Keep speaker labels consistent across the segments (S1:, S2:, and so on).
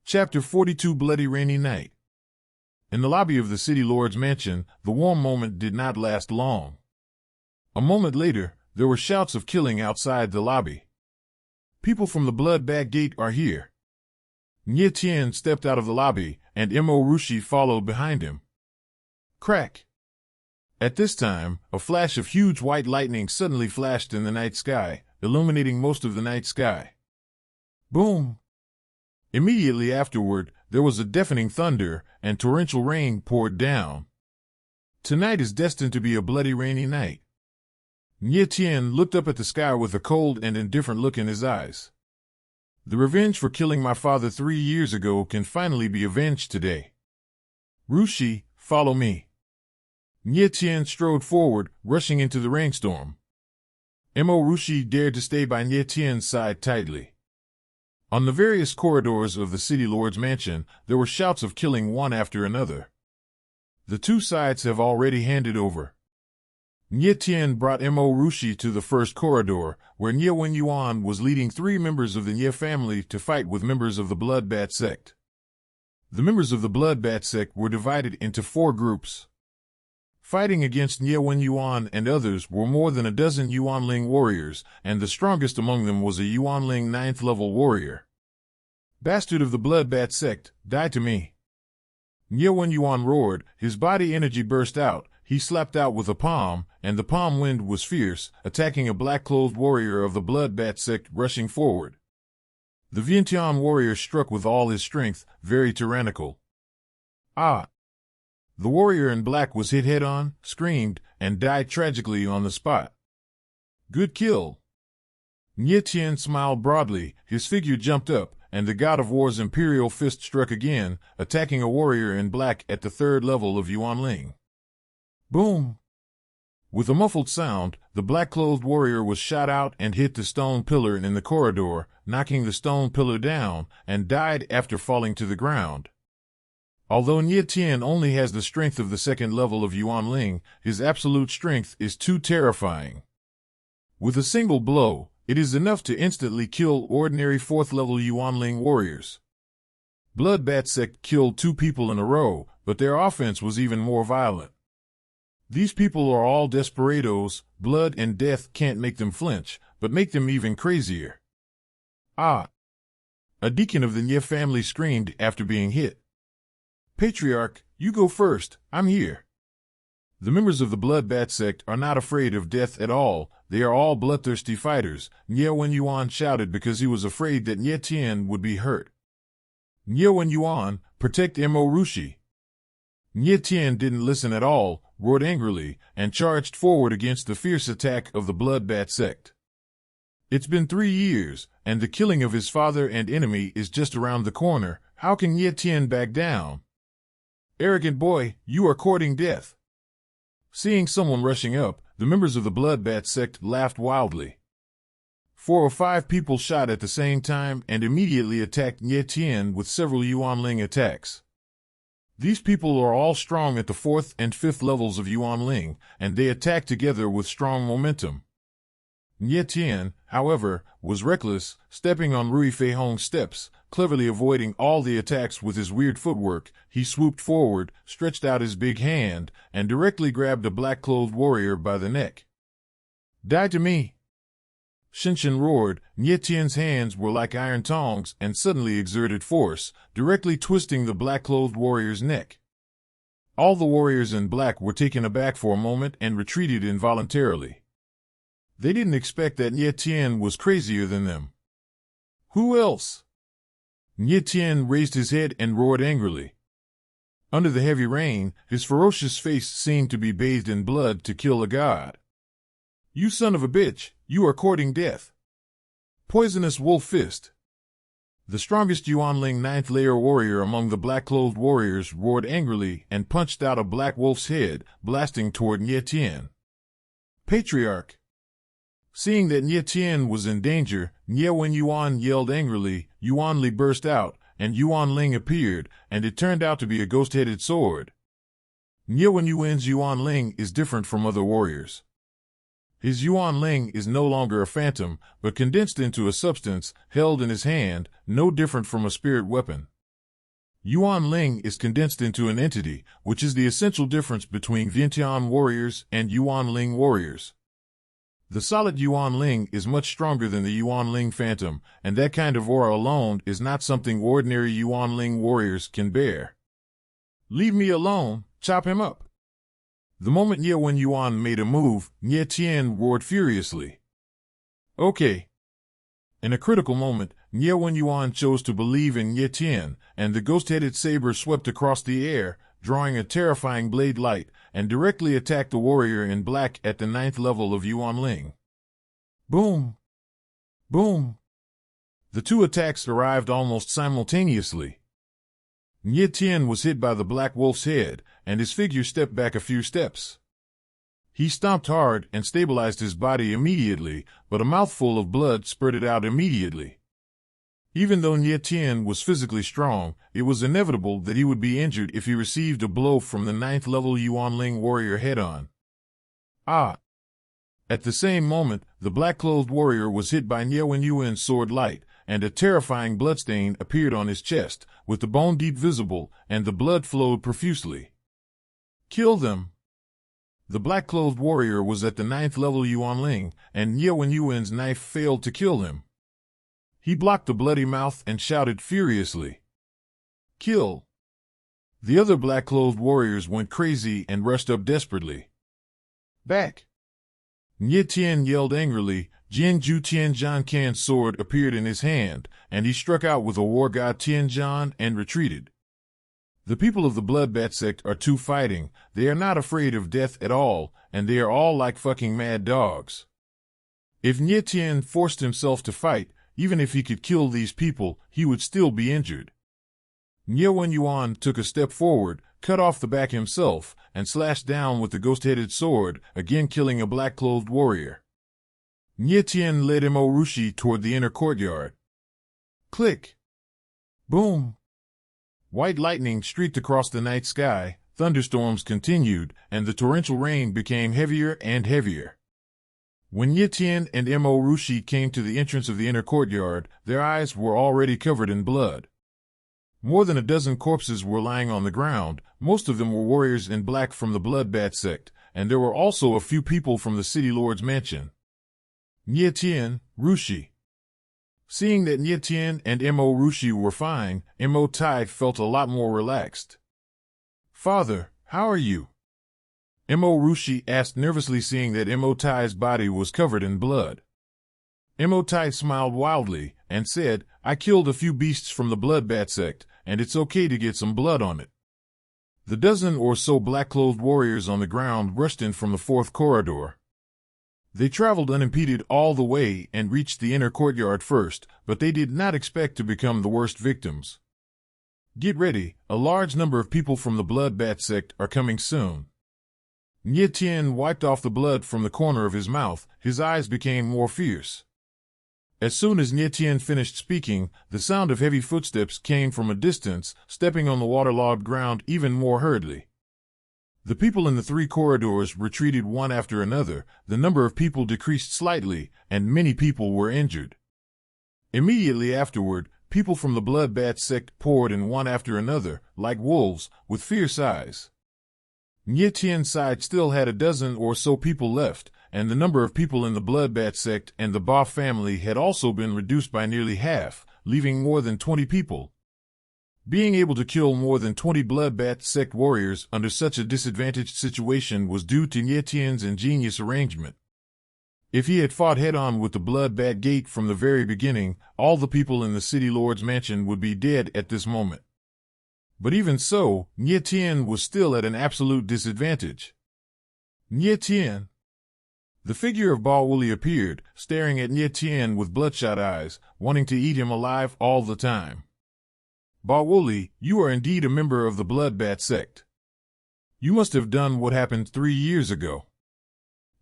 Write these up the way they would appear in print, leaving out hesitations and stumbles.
S1: Chapter 42 Bloody Rainy Night. In the lobby of the City Lord's mansion, the warm moment did not last long. A moment later, there were shouts of killing outside the lobby. People from the Bloodbat Gate are here. Nye Tien stepped out of the lobby, and Mo Rushi followed behind him. Crack! At this time, a flash of huge white lightning suddenly flashed in the night sky, illuminating most of the night sky. Boom! Immediately afterward, there was a deafening thunder, and torrential rain poured down. Tonight is destined to be a bloody rainy night. Nye Tien looked up at the sky with a cold and indifferent look in his eyes. The revenge for killing my father 3 years ago can finally be avenged today. Rushi, follow me. Nye Tien strode forward, rushing into the rainstorm. Mo Rushi dared to stay by Nye Tien's side tightly. On the various corridors of the City Lord's mansion, there were shouts of killing one after another. The two sides have already handed over. Nye Tien brought Mo Rushi to the first corridor, where Nye Wenyuan was leading 3 members of the Nye family to fight with members of the Bloodbat sect. The members of the Bloodbat sect were divided into 4 groups. Fighting against Nye Wenyuan and others were more than a dozen Yuanling warriors, and the strongest among them was a Yuanling 9th-level warrior. Bastard of the Bloodbat sect, die to me! Nye Wenyuan roared, his body energy burst out, he slapped out with a palm, and the palm wind was fierce, attacking a black-clothed warrior of the Bloodbat sect rushing forward. The Vientiane warrior struck with all his strength, very tyrannical. Ah! The warrior in black was hit head-on, screamed, and died tragically on the spot. Good kill! Nye Tien smiled broadly, his figure jumped up, and the God of War's imperial fist struck again, attacking a warrior in black at the 3rd level of Yuanling. Boom! With a muffled sound, the black-clothed warrior was shot out and hit the stone pillar in the corridor, knocking the stone pillar down, and died after falling to the ground. Although Nye Tien only has the strength of the 2nd level of Yuanling, his absolute strength is too terrifying. With a single blow, it is enough to instantly kill ordinary 4th-level Yuanling warriors. Bloodbat sect killed 2 people in a row, but their offense was even more violent. These people are all desperados, blood and death can't make them flinch, but make them even crazier. Ah! A deacon of the Nye family screamed after being hit. Patriarch, you go first, I'm here. The members of the Bloodbat sect are not afraid of death at all, they are all bloodthirsty fighters, Nye Wenyuan shouted because he was afraid that Nye Tien would be hurt. Nye Wenyuan, protect Mo Rushi. Nye Tien didn't listen at all, roared angrily, and charged forward against the fierce attack of the Bloodbat sect. It's been 3 years, and the killing of his father and enemy is just around the corner, how can Nye Tien back down? Arrogant boy, you are courting death. Seeing someone rushing up, the members of the Bloodbat sect laughed wildly. 4 or 5 people shot at the same time and immediately attacked Nye Tien with several Yuanling attacks. These people are all strong at the 4th and 5th levels of Yuanling, and they attack together with strong momentum. Nye Tien, however, was reckless, stepping on Rui Feihong's steps, cleverly avoiding all the attacks with his weird footwork. He swooped forward, stretched out his big hand, and directly grabbed a black-clothed warrior by the neck. Die to me! Shinshin roared. Nye Tien's hands were like iron tongs and suddenly exerted force, directly twisting the black-clothed warrior's neck. All the warriors in black were taken aback for a moment and retreated involuntarily. They didn't expect that Nye Tien was crazier than them. Who else? Nye Tien raised his head and roared angrily. Under the heavy rain, his ferocious face seemed to be bathed in blood to kill a god. You son of a bitch, you are courting death. Poisonous wolf fist. The strongest Yuanling 9th-layer warrior among the black-clothed warriors roared angrily and punched out a black wolf's head, blasting toward Nye Tien. Patriarch. Seeing that Nye Tien was in danger, Nye Wenyuan yelled angrily, Yuanli burst out, and Yuanling appeared, and it turned out to be a ghost-headed sword. Nye Wenyuan's Yuanling is different from other warriors. His Yuanling is no longer a phantom, but condensed into a substance held in his hand, no different from a spirit weapon. Yuan Ling is condensed into an entity, which is the essential difference between Vientiane warriors and Yuan Ling warriors. The solid Yuan Ling is much stronger than the Yuan Ling Phantom, and that kind of aura alone is not something ordinary Yuan Ling warriors can bear. Leave me alone, chop him up. The moment Ye Wen Yuan made a move, Nye Tian roared furiously. Okay. In a critical moment, Nye Wen Yuan chose to believe in Nye Tian, and the ghost-headed saber swept across the air, drawing a terrifying blade light, and directly attacked the warrior in black at the 9th level of Yuan Ling. Boom! Boom! The two attacks arrived almost simultaneously. Nye Tian was hit by the black wolf's head, and his figure stepped back a few steps. He stomped hard and stabilized his body immediately, but a mouthful of blood spurted out immediately. Even though Nye Tian was physically strong, it was inevitable that he would be injured if he received a blow from the 9th level Yuan Ling warrior head-on. Ah! At the same moment, the black-clothed warrior was hit by Nye Wen Yuan's sword light, and a terrifying bloodstain appeared on his chest, with the bone deep visible, and the blood flowed profusely. Kill them! The black-clothed warrior was at the 9th level Yuan Ling, and Nye Wen Yuan's knife failed to kill him. He blocked the bloody mouth and shouted furiously. Kill! The other black-clothed warriors went crazy and rushed up desperately. Back! Nye Tian yelled angrily. Jianzhu Tianzhan Kan's sword appeared in his hand, and he struck out with a war god Tianzhan and retreated. The people of the Bloodbat sect are too fighting. They are not afraid of death at all, and they are all like fucking mad dogs. If Nye Tian forced himself to fight, even if he could kill these people, he would still be injured. Nye Wen Yuan took a step forward, cut off the back himself, and slashed down with the ghost-headed sword, again killing a black-clothed warrior. Nye Tian led Mo Rushi toward the inner courtyard. Click! Boom! White lightning streaked across the night sky, thunderstorms continued, and the torrential rain became heavier and heavier. When Nye Tian and Mo Rushi came to the entrance of the inner courtyard, their eyes were already covered in blood. More than a dozen corpses were lying on the ground. Most of them were warriors in black from the Bloodbat sect, and there were also a few people from the city lord's mansion. Nye Tian, Rushi. Seeing that Nye Tian and Mo Rushi were fine, Mo Tai felt a lot more relaxed. Father, how are you? Mo Rushi asked nervously, seeing that Mo Tai's body was covered in blood. Mo Tai smiled wildly and said, I killed a few beasts from the Bloodbat sect, and it's okay to get some blood on it. The dozen or so black-clothed warriors on the ground rushed in from the 4th corridor. They traveled unimpeded all the way and reached the inner courtyard first, but they did not expect to become the worst victims. Get ready, a large number of people from the Bloodbat sect are coming soon. Nye Tian wiped off the blood from the corner of his mouth. His eyes became more fierce. As soon as Nye Tian finished speaking, the sound of heavy footsteps came from a distance, stepping on the waterlogged ground even more hurriedly. The people in the 3 corridors retreated one after another. The number of people decreased slightly, and many people were injured. Immediately afterward, people from the Bloodbat sect poured in one after another, like wolves, with fierce eyes. Nye Tian's side still had a dozen or so people left, and the number of people in the Bloodbat sect and the Ba family had also been reduced by nearly half, leaving more than 20 people. Being able to kill more than 20 Bloodbat sect warriors under such a disadvantaged situation was due to Nye Tian's ingenious arrangement. If he had fought head-on with the Bloodbat gate from the very beginning, all the people in the city lord's mansion would be dead at this moment. But even so, Nye Tian was still at an absolute disadvantage. Nye Tian. The figure of Ba Wuli appeared, staring at Nye Tian with bloodshot eyes, wanting to eat him alive all the time. Ba Wuli, you are indeed a member of the Bloodbat sect. You must have done what happened 3 years ago.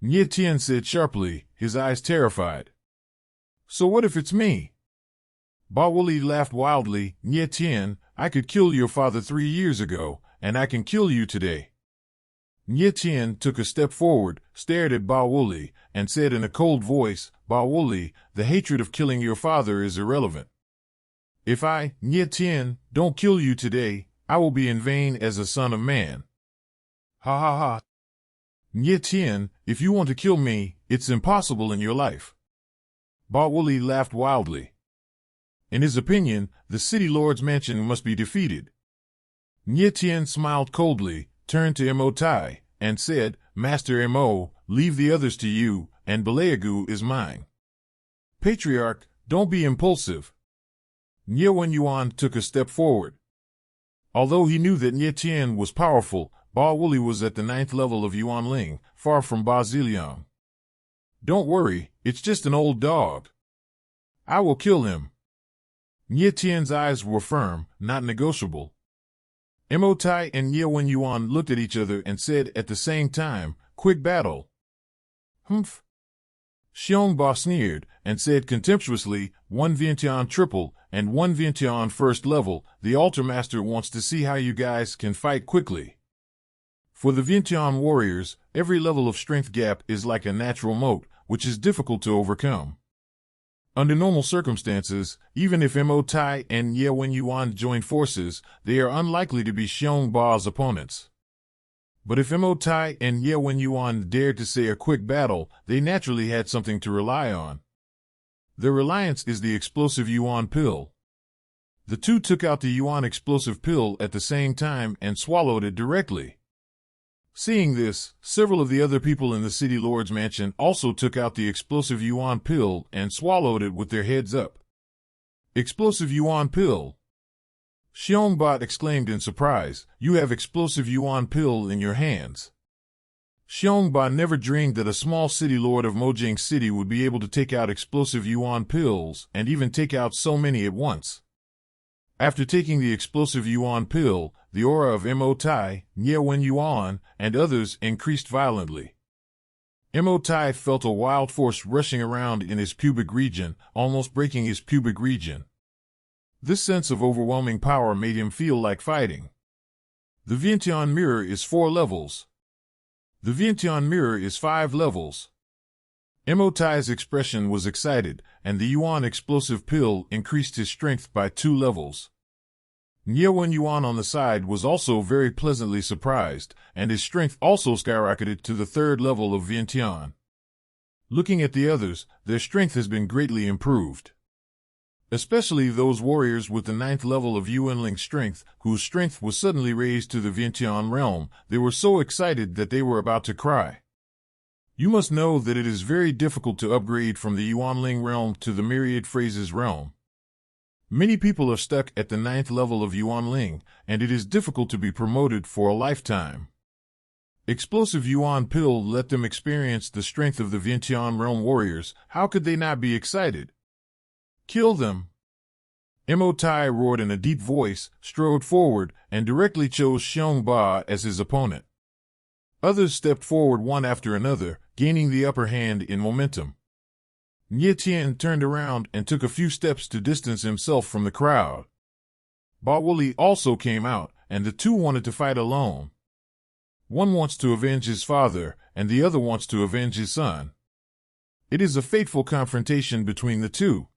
S1: Nye Tian said sharply, his eyes terrified. So what if it's me? Ba Wuli laughed wildly. Nye Tian, I could kill your father 3 years ago, and I can kill you today. Nye Tian took a step forward, stared at Ba Wuli, and said in a cold voice, Ba Wuli, the hatred of killing your father is irrelevant. If I, Nye Tien, don't kill you today, I will be in vain as a son of man. Ha ha ha. Nye Tien, if you want to kill me, it's impossible in your life. Ba Wuli laughed wildly. In his opinion, the city lord's mansion must be defeated. Nye Tien smiled coldly, turned to Mo Tai, and said, Master Mo, leave the others to you, and Balayagu is mine. Patriarch, don't be impulsive. Nye Wen Yuan took a step forward. Although he knew that Nye Tien was powerful, Ba Wuli was at the 9th level of Yuan Ling, far from Ba Ziliang. Don't worry, it's just an old dog. I will kill him. Nye Tien's eyes were firm, not negotiable. Mo Tai and Nye Wen Yuan looked at each other and said at the same time, quick battle. Humph. Xiong Ba sneered and said contemptuously, 1 Vientiane triple and 1 Vientiane first level, the Altar Master wants to see how you guys can fight quickly. For the Vientiane warriors, every level of strength gap is like a natural moat, which is difficult to overcome. Under normal circumstances, even if Mo Tai and Nye Wen Yuan join forces, they are unlikely to be Xiong Ba's opponents. But if Mo Tai and Nye Wen Yuan dared to say a quick battle, they naturally had something to rely on. Their reliance is the explosive Yuan pill. The two took out the Yuan explosive pill at the same time and swallowed it directly. Seeing this, several of the other people in the city lord's mansion also took out the explosive Yuan pill and swallowed it with their heads up. Explosive Yuan pill! Xiong Ba exclaimed in surprise, you have explosive Yuan pill in your hands. Xiong Ba never dreamed that a small city lord of Mojang City would be able to take out explosive Yuan pills and even take out so many at once. After taking the explosive Yuan pill, the aura of Mo Tai, Nye Wen Yuan, and others increased violently. Mo Tai felt a wild force rushing around in his pubic region, almost breaking his pubic region. This sense of overwhelming power made him feel like fighting. The Vientiane mirror is 4 levels. The Vientiane mirror is 5 levels. Mo Tai's expression was excited, and the Yuan explosive pill increased his strength by 2 levels. Nye Wen Yuan on the side was also very pleasantly surprised, and his strength also skyrocketed to the 3rd level of Vientiane. Looking at the others, their strength has been greatly improved. Especially those warriors with the 9th level of Yuanling strength, whose strength was suddenly raised to the Vientiane realm. They were so excited that they were about to cry. You must know that it is very difficult to upgrade from the Yuanling realm to the Myriad Phrases realm. Many people are stuck at the 9th level of Yuanling, and it is difficult to be promoted for a lifetime. Explosive Yuan pill let them experience the strength of the Vientiane realm warriors. How could they not be excited? Kill them! Mo Tai roared in a deep voice, strode forward, and directly chose Xiong Ba as his opponent. Others stepped forward one after another, gaining the upper hand in momentum. Nye Tien turned around and took a few steps to distance himself from the crowd. Ba Wuli also came out, and the two wanted to fight alone. One wants to avenge his father, and the other wants to avenge his son. It is a fateful confrontation between the two.